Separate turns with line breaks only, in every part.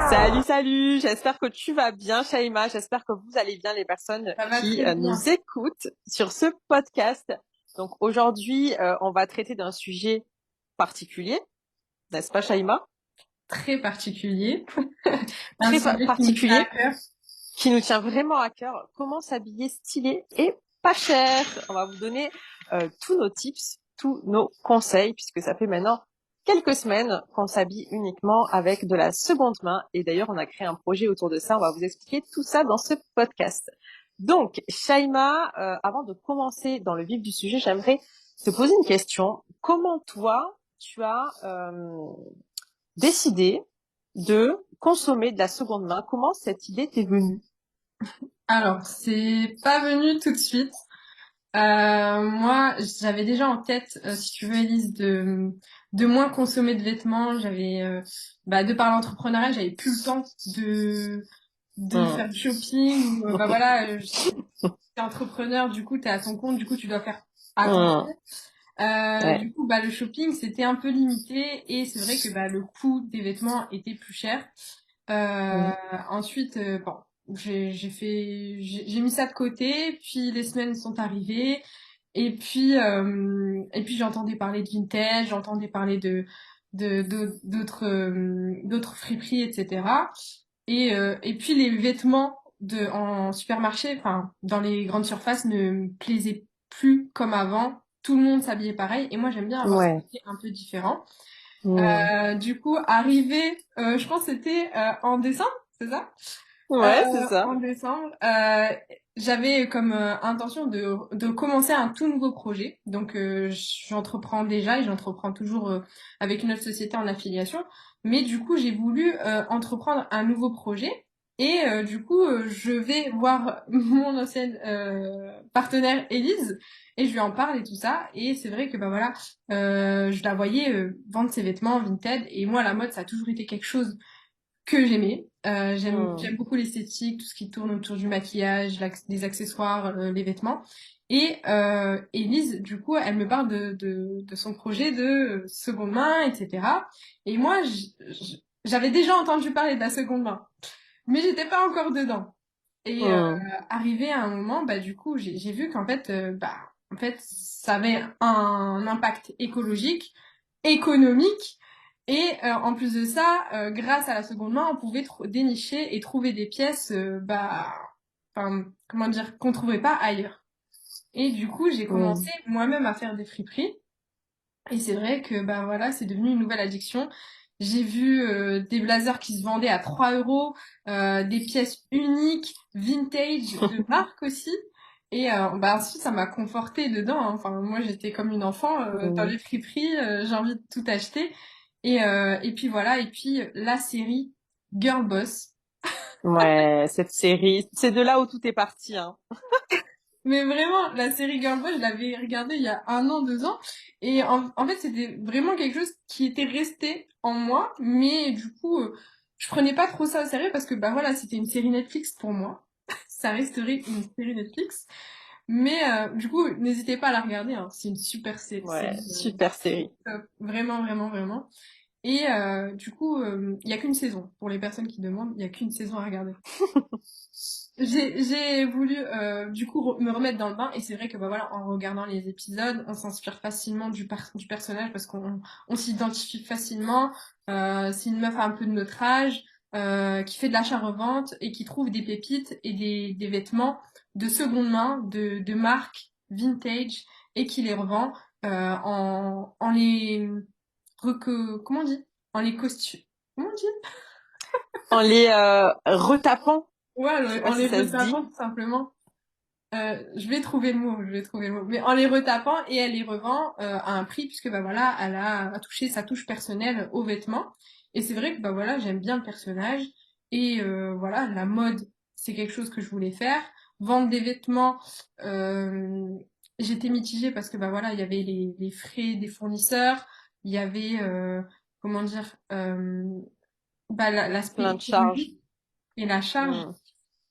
Salut, salut, j'espère que tu vas bien, Shaima. J'espère que vous allez bien, les personnes
Ça va
qui
très bien.
nous écoutent sur ce podcast. Donc aujourd'hui, on va traiter d'un sujet particulier, n'est-ce pas, Shaima?
Très particulier. Un
Très
sujet qui me tient à
particulier,
cœur.
qui nous tient vraiment à cœur. Comment s'habiller stylé et pas cher? On va vous donner tous nos tips, tous nos conseils, puisque ça fait maintenant quelques semaines qu'on s'habille uniquement avec de la seconde main. Et d'ailleurs, on a créé un projet autour de ça. On va vous expliquer tout ça dans ce podcast. Donc, Shaima, avant de commencer dans le vif du sujet, j'aimerais te poser une question. Comment toi, tu as décidé de consommer de la seconde main? Comment cette idée t'est venue?
Alors, c'est pas venu tout de suite. Moi, j'avais déjà en tête, si tu veux, Elise, de moins consommer de vêtements. De par l'entrepreneuriat, j'avais plus le temps de
Hmm.
faire du shopping. Bah voilà, t'es entrepreneur, du coup, t'es à ton compte, du coup, tu dois faire attention.
Hmm. Ouais.
Du coup, le shopping, c'était un peu limité et c'est vrai que le coût des vêtements était plus cher. Euh,
Hmm.
ensuite, bon, j'ai mis ça de côté, puis les semaines sont arrivées, et puis j'entendais parler de vintage, j'entendais parler d'autres friperies, etc. Et puis les vêtements en supermarché, enfin, dans les grandes surfaces ne me plaisaient plus comme avant. Tout le monde s'habillait pareil, et moi j'aime bien avoir ce
Ouais.
côté un peu différent.
Hmm.
Du coup, arrivé, je pense que c'était en décembre, c'est ça?
Ouais, c'est ça.
En décembre, j'avais comme intention de commencer un tout nouveau projet. Donc, j'entreprends déjà et j'entreprends toujours avec une autre société en affiliation. Mais du coup, j'ai voulu entreprendre un nouveau projet. Et du coup, je vais voir mon ancienne partenaire Élise et je lui en parle et tout ça. Et c'est vrai que je la voyais vendre ses vêtements vintage. Et moi, la mode, ça a toujours été quelque chose que j'aimais.
Hmm.
J'aime beaucoup l'esthétique, tout ce qui tourne autour du maquillage, des accessoires, les vêtements. Et Élise, du coup, elle me parle de son projet de seconde main, etc. Et moi, j'avais déjà entendu parler de la seconde main, mais j'étais pas encore dedans. Et
Hmm.
arrivé à un moment, du coup, j'ai vu qu'en fait, en fait, ça avait un impact écologique, économique, et en plus de ça, grâce à la seconde main, on pouvait dénicher et trouver des pièces, enfin, comment dire, qu'on trouvait pas ailleurs. Et du coup, j'ai
Hmm.
commencé moi-même à faire des friperies. Et c'est vrai que voilà, c'est devenu une nouvelle addiction. J'ai vu des blazers qui se vendaient à 3 euros, des pièces uniques, vintage, de marque aussi. Et ensuite, ça m'a confortée dedans, hein. Enfin, moi, j'étais comme une enfant dans
Hmm.
les friperies, j'ai envie de tout acheter. Et puis voilà, et puis la série Girl Boss.
Ouais, cette série, c'est de là où tout est parti, hein.
Mais vraiment, la série Girl Boss, je l'avais regardée il y a 1 an, 2 ans. Et en fait, c'était vraiment quelque chose qui était resté en moi. Mais du coup, je prenais pas trop ça au sérieux parce que, voilà, c'était une série Netflix pour moi. Ça resterait une série Netflix. Mais du coup, n'hésitez pas à la regarder, hein. C'est une super
Ouais,
série.
super série.
Top. Vraiment, vraiment, vraiment. Et du coup, il y a qu'une saison. Pour les personnes qui demandent, il y a qu'une saison à regarder. J'ai voulu du coup me remettre dans le bain et c'est vrai que voilà, en regardant les épisodes on s'inspire facilement du personnage parce qu'on s'identifie facilement. C'est une meuf un peu de notre âge qui fait de l'achat-revente et qui trouve des pépites et des vêtements de seconde main de marque vintage et qui les revend en les comment on dit, en les costumes, comment on dit,
En les retapant, je sais
ouais,
pas
en
si
les
ça se dit.
retapant tout simplement. Je vais trouver le mot, je vais trouver le mot. Mais en les retapant et elle les revend à un prix puisque voilà, elle a touché sa touche personnelle aux vêtements. Et c'est vrai que voilà, j'aime bien le personnage et voilà, la mode, c'est quelque chose que je voulais faire. Vendre des vêtements, euh, j'étais mitigée parce que voilà, il y avait les frais des fournisseurs, il y avait comment dire, l'aspect
Plein de charges.
économique et la charge.
Hmm.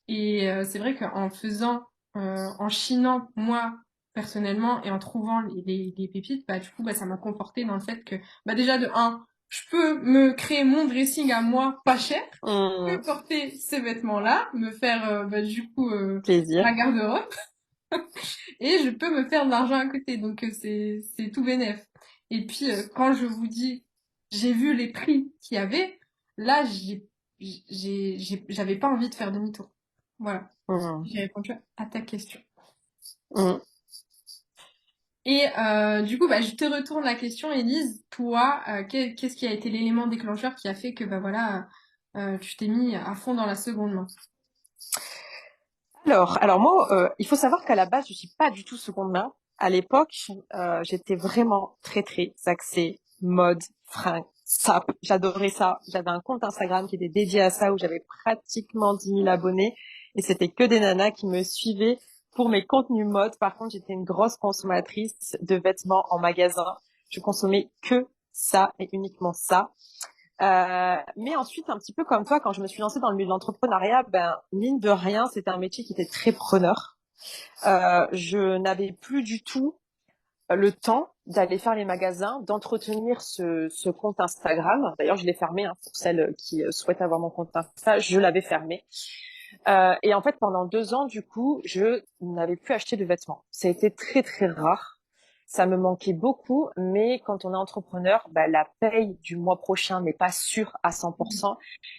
Et c'est vrai qu'en faisant, en chinant, moi, personnellement, et en trouvant les pépites, du coup, ça m'a conforté dans le fait que, déjà, de un, je peux me créer mon dressing à moi pas cher, je
Mmh.
peux porter ces vêtements-là, me faire du coup
Plaisir.
ma garde-robe et je peux me faire de l'argent à côté. Donc c'est tout bénef. Et puis quand je vous dis, j'ai vu les prix qu'il y avait, là j'avais pas envie de faire demi-tour. Voilà,
Mmh.
j'ai répondu à ta question.
Mmh.
Et du coup, bah, je te retourne la question, Élise. Toi, qu'est-ce qui a été l'élément déclencheur qui a fait que bah voilà, tu t'es mis à fond dans la seconde main?
Alors moi, il faut savoir qu'à la base, je suis pas du tout seconde main. À l'époque, j'étais vraiment très très axée mode, fringues, sap. J'adorais ça. J'avais un compte Instagram qui était dédié à ça où j'avais pratiquement 10 000 abonnés et c'était que des nanas qui me suivaient pour mes contenus mode. Par contre, j'étais une grosse consommatrice de vêtements en magasin. Je consommais que ça et uniquement ça. Mais ensuite, un petit peu comme toi, quand je me suis lancée dans le milieu de l'entrepreneuriat, ben mine de rien, c'était un métier qui était très preneur. Je n'avais plus du tout le temps d'aller faire les magasins, d'entretenir ce compte Instagram. D'ailleurs, je l'ai fermé hein, pour celles qui souhaitent avoir mon compte Insta. Je l'avais fermé. Et en fait, pendant 2 ans, du coup, je n'avais plus acheté de vêtements. Ça a été très, très rare. Ça me manquait beaucoup, mais quand on est entrepreneur, bah, la paye du mois prochain n'est pas sûre à 100%.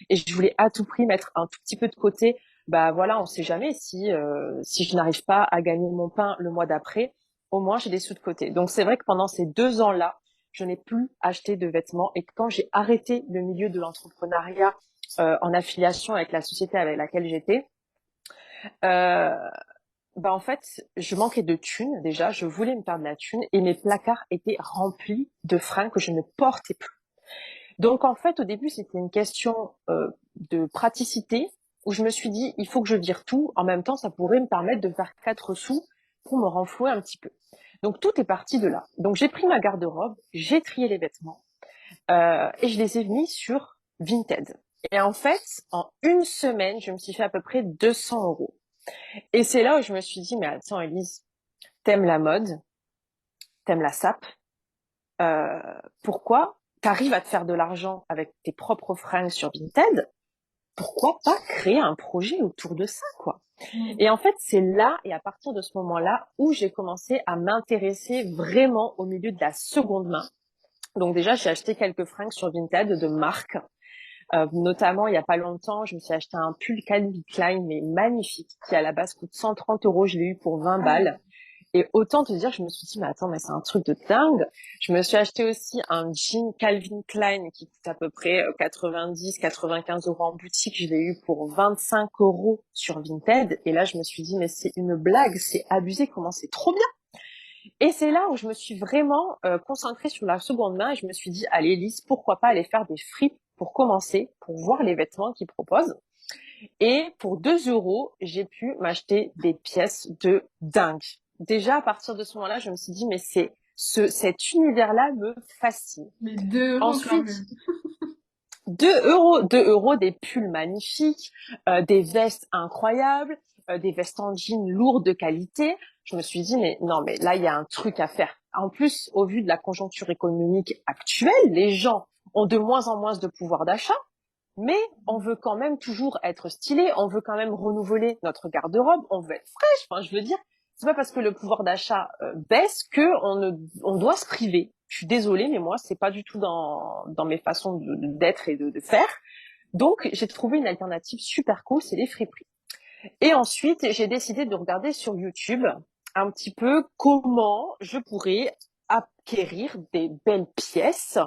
Et je voulais à tout prix mettre un tout petit peu de côté. Bah voilà, on sait jamais si je n'arrive pas à gagner mon pain le mois d'après, au moins j'ai des sous de côté. Donc c'est vrai que pendant ces 2 ans-là, je n'ai plus acheté de vêtements. Et quand j'ai arrêté le milieu de l'entrepreneuriat en affiliation avec la société avec laquelle j'étais, euh, bah en fait, je manquais de thunes déjà, je voulais me faire de la thune et mes placards étaient remplis de fringues que je ne portais plus. Donc en fait, au début, c'était une question de praticité où je me suis dit, il faut que je vire tout. En même temps, ça pourrait me permettre de faire 4 sous pour me renflouer un petit peu. Donc tout est parti de là. Donc j'ai pris ma garde-robe, j'ai trié les vêtements et je les ai mis sur Vinted. Et en fait, en une semaine, je me suis fait à peu près 200 euros. Et c'est là où je me suis dit, mais attends, Elise, t'aimes la mode, t'aimes la sape, euh, pourquoi t'arrives à te faire de l'argent avec tes propres fringues sur Vinted? Pourquoi pas créer un projet autour de ça, quoi?
Mm.
Et en fait, c'est là et à partir de ce moment-là où j'ai commencé à m'intéresser vraiment au milieu de la seconde main. Donc déjà, j'ai acheté quelques fringues sur Vinted de marque. Notamment, il y a pas longtemps, je me suis acheté un pull Calvin Klein, mais magnifique, qui à la base coûte 130 euros. Je l'ai eu pour 20
Ah oui.
balles. Et autant te dire, je me suis dit, mais attends, mais c'est un truc de dingue. Je me suis acheté aussi un jean Calvin Klein qui coûte à peu près 90, 95 euros en boutique. Je l'ai eu pour 25 euros sur Vinted. Et là, je me suis dit, mais c'est une blague, c'est abusé, comment c'est trop bien. Et c'est là où je me suis vraiment concentrée sur la seconde main et je me suis dit, allez, Lise, pourquoi pas aller faire des fripes pour commencer, pour voir les vêtements qu'ils proposent. Et pour 2 euros, j'ai pu m'acheter des pièces de dingue. Déjà, à partir de ce moment-là, je me suis dit, mais cet univers-là me fascine.
Mais 2 € quand
Ensuite,
même.
2 euros, des pulls magnifiques, des vestes incroyables, des vestes en jean lourdes de qualité. Je me suis dit, mais non, mais là, il y a un truc à faire. En plus, au vu de la conjoncture économique actuelle, les gens ont de moins en moins de pouvoir d'achat. Mais on veut quand même toujours être stylé, on veut quand même renouveler notre garde-robe, on veut être fraîche. Enfin, je veux dire, c'est pas parce que le pouvoir d'achat baisse que on doit se priver. Je suis désolée, mais moi, c'est pas du tout dans mes façons d'être et de faire. Donc, j'ai trouvé une alternative super cool, c'est les friperies. Et ensuite, j'ai décidé de regarder sur YouTube un petit peu comment je pourrais acquérir des belles pièces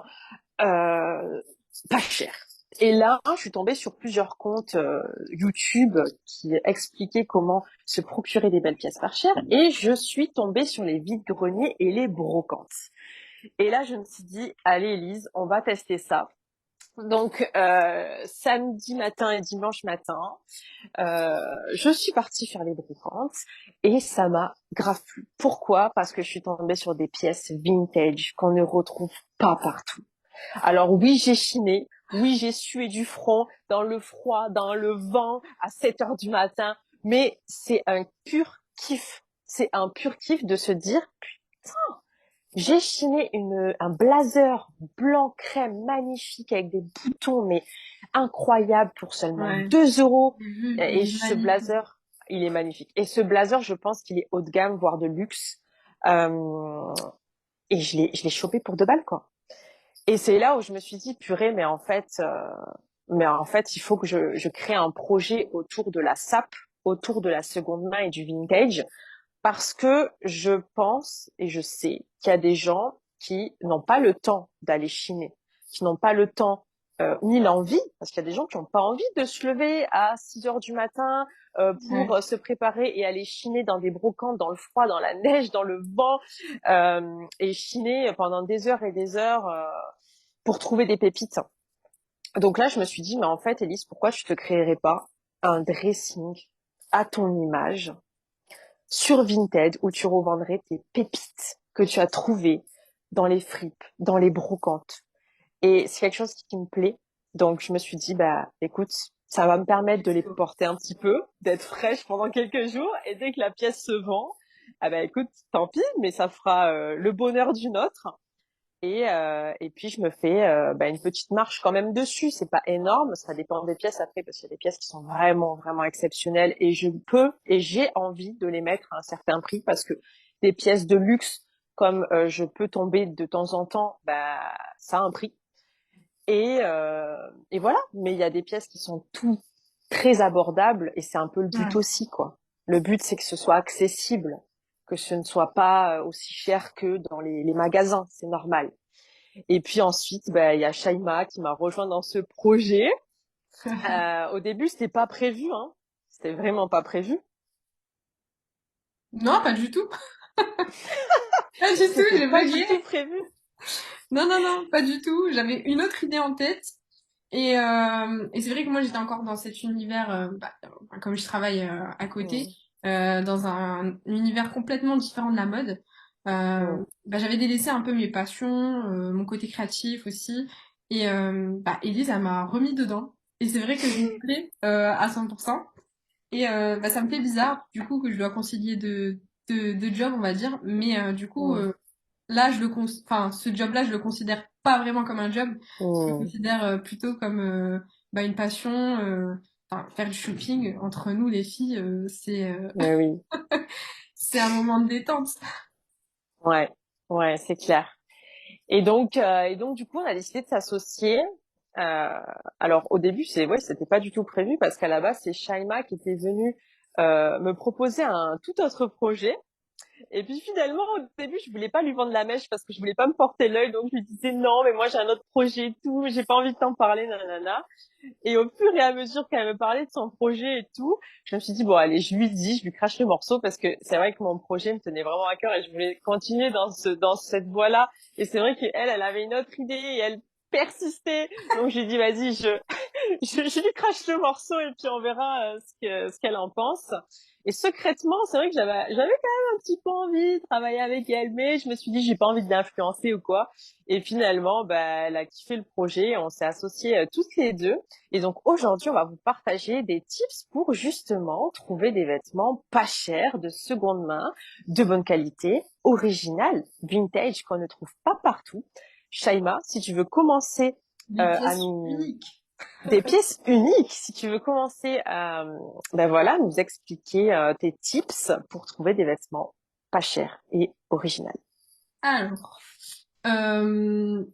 euh, pas cher. Et là, je suis tombée sur plusieurs comptes YouTube qui expliquaient comment se procurer des belles pièces pas chères et je suis tombée sur les vides-greniers et les brocantes. Et là, je me suis dit, allez Elise, on va tester ça. Donc, samedi matin et dimanche matin, je suis partie faire les brocantes et ça m'a grave plu. Pourquoi? Parce que je suis tombée sur des pièces vintage qu'on ne retrouve pas partout. Alors oui, j'ai chiné, oui, j'ai sué du front, dans le froid, dans le vent, à 7 heures du matin, mais c'est un pur kiff. C'est un pur kiff de se dire, J'ai chiné un blazer blanc crème magnifique avec des boutons, mais incroyable pour seulement
Ouais,
2 euros.
j'ai vu, il
Et
est
ce
magnifique.
blazer, il est magnifique. Et ce blazer, je pense qu'il est haut de gamme, voire de luxe. Euh, et je l'ai chopé pour 2 balles, quoi. Et c'est là où je me suis dit, purée, mais en fait, il faut que je crée un projet autour de la SAP, autour de la seconde main et du vintage. Parce que je pense et je sais qu'il y a des gens qui n'ont pas le temps d'aller chiner, qui n'ont pas le temps ni l'envie, parce qu'il y a des gens qui n'ont pas envie de se lever à 6 heures du matin pour
Ouais.
se préparer et aller chiner dans des brocantes, dans le froid, dans la neige, dans le vent, et chiner pendant des heures et des heures pour trouver des pépites. Donc là, je me suis dit, mais en fait, Elise, pourquoi je te créerais pas un dressing à ton image sur Vinted où tu revendrais tes pépites que tu as trouvées dans les fripes, dans les brocantes. Et c'est quelque chose qui me plaît. Donc je me suis dit, bah écoute, ça va me permettre de les porter un petit peu, d'être fraîche pendant quelques jours. Et dès que la pièce se vend, ah bah écoute, tant pis, mais ça fera le bonheur d'une autre. Et puis je me fais une petite marche quand même dessus. C'est pas énorme, ça dépend des pièces après parce qu'il y a des pièces qui sont vraiment vraiment exceptionnelles et je peux et j'ai envie de les mettre à un certain prix parce que des pièces de luxe comme je peux tomber de temps en temps, bah ça a un prix. Et voilà. Mais il y a des pièces qui sont tout très abordables et c'est un peu le but
Ouais.
aussi quoi. Le but c'est que ce soit accessible, que ce ne soit pas aussi cher que dans les magasins, c'est normal. Et puis ensuite, il y a Shaima qui m'a rejoint dans ce projet. Au début, c'était pas prévu, hein. C'était vraiment pas prévu.
Non, pas du tout. Pas du tout,
C'était
j'ai
pas du
bugué.
tout prévu.
Non, non, non, pas du tout. J'avais une autre idée en tête. Et c'est vrai que moi, j'étais encore dans cet univers, comme je travaille à côté,
Mm,
dans un univers complètement différent de la mode.
mm,
J'avais délaissé un peu mes passions, mon côté créatif aussi. Elise, elle m'a remis dedans. Et c'est vrai que je me plais à 100%. Ça me fait bizarre, du coup, que je dois concilier deux jobs, on va dire. Mais du coup,
mm,
là, enfin, ce job-là, je le considère pas vraiment comme un job. Je le
mm.
considère plutôt comme une passion. Enfin, faire du shopping entre nous, les filles,
Mais oui,
c'est un moment de détente.
ouais, ouais, c'est clair. Et donc, du coup, on a décidé de s'associer. Euh, alors, au début, c'était pas du tout prévu parce qu'à la base, c'est Shaima qui était venue me proposer un tout autre projet. Et puis finalement, au début, je voulais pas lui vendre la mèche parce que je voulais pas me porter l'œil, donc je lui disais non, mais moi j'ai un autre projet et tout, j'ai pas envie de t'en parler, nanana. Et au fur et à mesure qu'elle me parlait de son projet et tout, je me suis dit bon allez, je lui crache le morceau parce que c'est vrai que mon projet me tenait vraiment à cœur et je voulais continuer dans cette voie-là. Et c'est vrai qu'elle, elle avait une autre idée et elle persistait. Donc j'ai dit vas-y, je lui crache le morceau et puis on verra ce qu'elle en pense. Et secrètement, c'est vrai que j'avais quand même un petit peu envie de travailler avec elle, mais je me suis dit j'ai pas envie de l'influencer ou quoi. Et finalement, elle a kiffé le projet, on s'est associés toutes les deux. Et donc aujourd'hui, on va vous partager des tips pour justement trouver des vêtements pas chers, de seconde main, de bonne qualité, original, vintage qu'on ne trouve pas partout. Shaima, si tu veux commencer
Des
à
pièces
nous
uniques.
des pièces uniques. Si tu veux commencer à, voilà, nous expliquer tes tips pour trouver des vêtements pas chers et originaux.
Alors,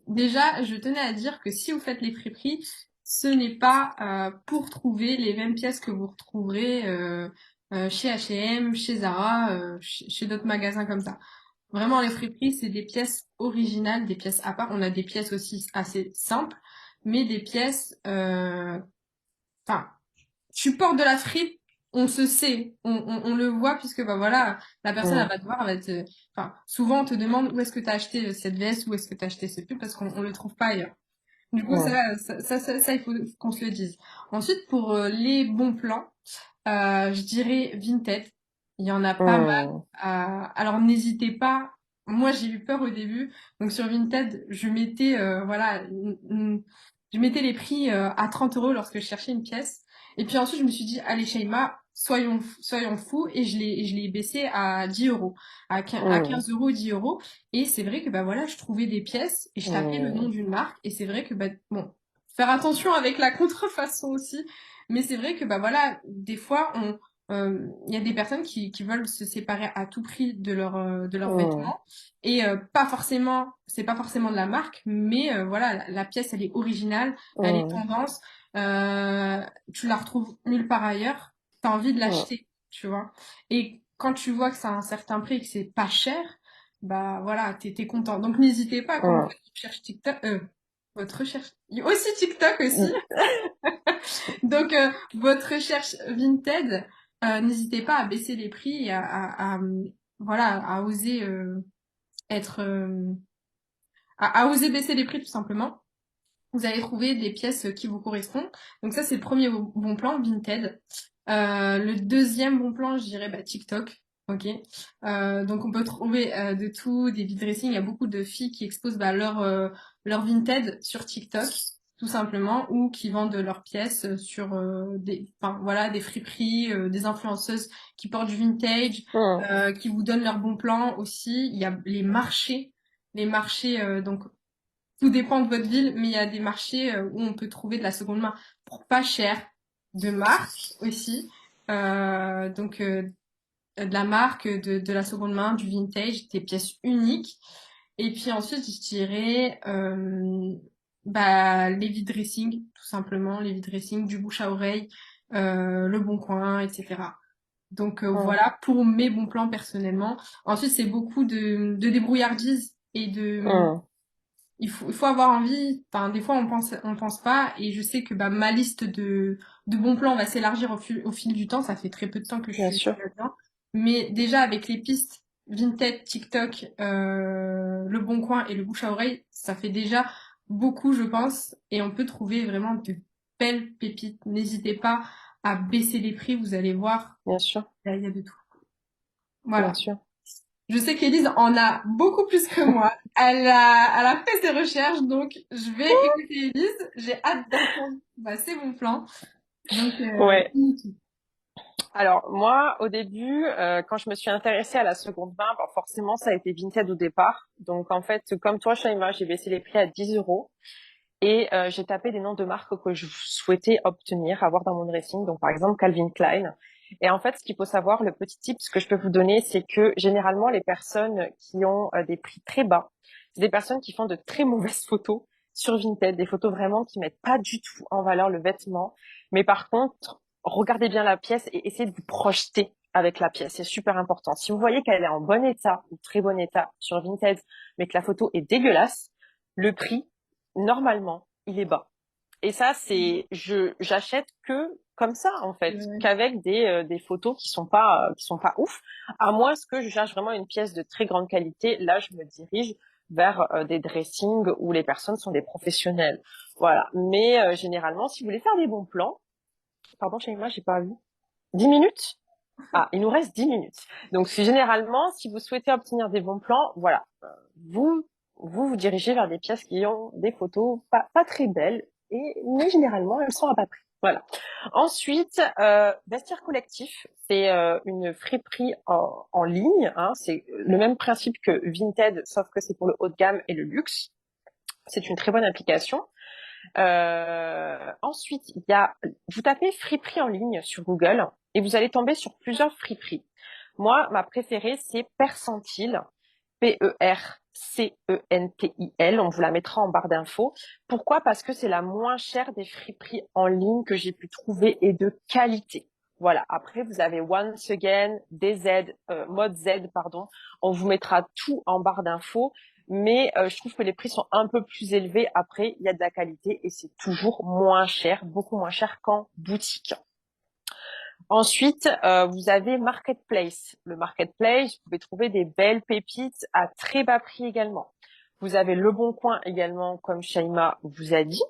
déjà, je tenais à dire que si vous faites les friperies, ce n'est pas pour trouver les mêmes pièces que vous retrouverez chez H&M, chez Zara, chez d'autres magasins comme ça. Vraiment, les friperies, c'est des pièces originales, des pièces à part. On a des pièces aussi assez simples, mais des pièces, enfin, tu portes de la fripe, on se sait, on le voit puisque voilà, la personne elle
Mm,
va te voir, enfin, souvent on te demande où est-ce que tu as acheté cette veste, où est-ce que tu as acheté ce pull parce qu'on le trouve pas ailleurs. Du coup,
mm,
ça, il faut qu'on se le dise. Ensuite, pour les bons plans, je dirais Vinted. Il y en a pas mal.
mm,
Alors n'hésitez pas. Moi, j'ai eu peur au début. Donc sur Vinted, je mettais les prix à 30 € lorsque je cherchais une pièce. Et puis ensuite, je me suis dit, allez, Shaima, soyons fous, et je l'ai baissé à 10 euros, à
Mm.
15 euros, 10 euros. Et c'est vrai que, bah voilà, je trouvais des pièces, et je tapais le nom
Mm.
d'une marque, et c'est vrai que, bah, bon, faire attention avec la contrefaçon aussi, mais c'est vrai que, bah voilà, des fois, il y a des personnes qui veulent se séparer à tout prix de leurs
Mm.
vêtements, et pas forcément, c'est pas forcément de la marque, mais voilà, la pièce, elle est originale, elle est
Mm.
tendance, euh, tu la retrouves nulle part ailleurs, t'as envie de
Mm.
l'acheter, tu vois. Et quand tu vois que ça a un certain prix et que c'est pas cher, bah voilà, t'es content. Donc n'hésitez pas quand vous
Mm.
faites votre recherche TikTok, votre recherche, aussi TikTok aussi.
Mm.
Donc votre recherche Vinted, n'hésitez pas à baisser les prix et voilà, à oser être, à oser baisser les prix tout simplement. Vous allez trouver des pièces qui vous correspondent. Donc ça, c'est le premier bon plan, Vinted. Le deuxième bon plan, je dirais bah, TikTok. Ok. Donc on peut trouver de tout, des vide dressing. Il y a beaucoup de filles qui exposent bah, leur Vinted sur TikTok, tout simplement, ou qui vendent leurs pièces sur enfin voilà, des friperies, des influenceuses qui portent du vintage,
Mm.
qui vous donnent leurs bons plans aussi. Il y a les marchés donc tout dépend de votre ville, mais il y a des marchés où on peut trouver de la seconde main pour pas cher, de marque aussi. Donc de la marque, de la seconde main, du vintage, des pièces uniques. Et puis ensuite, je dirais bah, les vide dressing, tout simplement, les vide dressing, du bouche à oreille, le bon coin, etc. Donc
Mm.
voilà pour mes bons plans personnellement. Ensuite, c'est beaucoup de débrouillardise et
Mm.
il faut avoir envie. Enfin, des fois, on pense pas. Et je sais que bah, ma liste de bons plans va s'élargir au fil du temps. Ça fait très peu de temps que je
Bien
suis
sûr.
là-dedans. Mais déjà, avec les pistes Vinted, TikTok, Le Bon Coin et le bouche à oreille, ça fait déjà beaucoup, je pense. Et on peut trouver vraiment de belles pépites. N'hésitez pas à baisser les prix. Vous allez voir,
Bien sûr.
il y a de tout.
Bien
Voilà.
sûr.
Je sais qu'Élise en a beaucoup plus que moi. Elle a fait ses recherches, donc je vais écouter Élise. J'ai hâte d'entendre bah, ses bons plans. Donc,
Ouais. Alors moi, au début, quand je me suis intéressée à la seconde main, bon, forcément, ça a été Vinted au départ. Donc en fait, comme toi, Shaima, j'ai baissé les prix à 10 euros et j'ai tapé des noms de marques que je souhaitais obtenir, avoir dans mon dressing. Donc par exemple, Calvin Klein. Et en fait, ce qu'il faut savoir, le petit tip, ce que je peux vous donner, c'est que généralement, les personnes qui ont des prix très bas, c'est des personnes qui font de très mauvaises photos sur Vinted, des photos vraiment qui mettent pas du tout en valeur le vêtement. Mais par contre, regardez bien la pièce et essayez de vous projeter avec la pièce. C'est super important. Si vous voyez qu'elle est en bon état ou très bon état sur Vinted, mais que la photo est dégueulasse, le prix, normalement, il est bas. Et ça, j'achète que comme ça, en fait, qu'avec des photos qui sont pas ouf. À moins que je cherche vraiment une pièce de très grande qualité, là, je me dirige vers des dressings où les personnes sont des professionnels. Voilà. Mais généralement, si vous voulez faire des bons plans, pardon, Shaima, j'ai pas vu. 10 minutes? Ah, il nous reste 10 minutes. Donc, généralement, si vous souhaitez obtenir des bons plans, voilà, vous vous dirigez vers des pièces qui ont des photos pas très belles, mais généralement, elles sont à bas prix. Voilà. Ensuite, Vestiaire Collectif, c'est une friperie en ligne. Hein, c'est le même principe que Vinted, sauf que c'est pour le haut de gamme et le luxe. C'est une très bonne application. Ensuite, vous tapez friperie en ligne sur Google et vous allez tomber sur plusieurs friperies. Moi, ma préférée, c'est Percentile, Percentil. On vous la mettra en barre d'infos. Pourquoi? Parce que c'est la moins chère des friperies en ligne que j'ai pu trouver et de qualité. Voilà. Après, vous avez Once Again, DZ, Mode Z, pardon. On vous mettra tout en barre d'infos. Mais je trouve que les prix sont un peu plus élevés. Après, il y a de la qualité et c'est toujours moins cher, beaucoup moins cher qu'en boutique. Ensuite, vous avez Marketplace. Le Marketplace, vous pouvez trouver des belles pépites à très bas prix également. Vous avez Le Bon Coin également, comme Shaima vous a dit.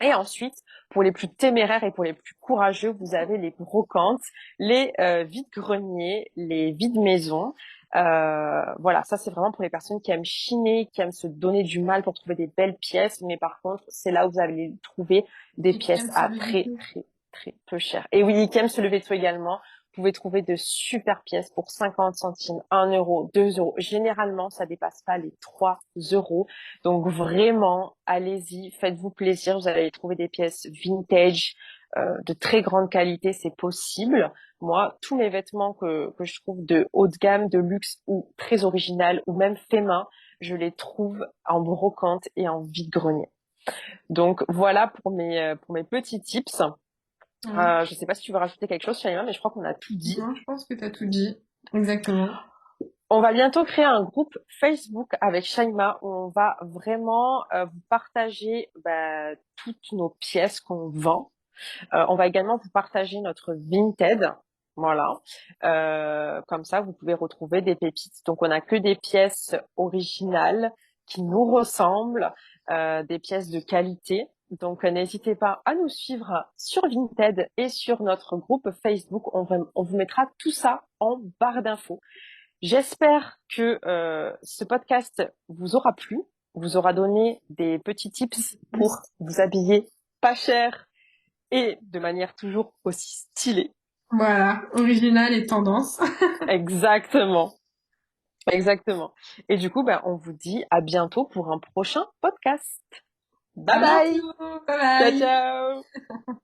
Et ensuite, pour les plus téméraires et pour les plus courageux, vous avez les brocantes, les vides-greniers, les vides-maisons. Voilà, ça c'est vraiment pour les personnes qui aiment chiner, qui aiment se donner du mal pour trouver des belles pièces. Mais par contre, c'est là où vous allez trouver des
et qui
pièces
aime se
à très,
limiter.
très... très peu cher. Et oui, Ikem se lever tôt également. Vous pouvez trouver de super pièces pour 50 centimes, 1 euro, 2 euros. Généralement, ça dépasse pas les 3 euros. Donc vraiment, allez-y, faites-vous plaisir. Vous allez trouver des pièces vintage, de très grande qualité, c'est possible. Moi, tous mes vêtements que je trouve de haut de gamme, de luxe ou très original ou même fait main, je les trouve en brocante et en vide-grenier. Donc voilà pour mes petits tips.
Ouais.
Je sais pas si tu veux rajouter quelque chose, Shaima, mais je crois qu'on a tout dit.
Non, je pense que tu as tout dit. Exactement.
On va bientôt créer un groupe Facebook avec Shaima où on va vraiment vous partager toutes nos pièces qu'on vend. On va également vous partager notre Vinted. Voilà. Comme ça, vous pouvez retrouver des pépites. Donc, on n'a que des pièces originales qui nous ressemblent, des pièces de qualité. Donc, n'hésitez pas à nous suivre sur Vinted et sur notre groupe Facebook. On vous mettra tout ça en barre d'infos. J'espère que ce podcast vous aura plu, vous aura donné des petits tips pour vous habiller pas cher et de manière toujours aussi stylée.
Voilà, original et tendance.
Exactement, exactement. Et du coup, on vous dit à bientôt pour un prochain podcast. Bye
À
bye.
bientôt. Bye
Ciao,
bye.
ciao.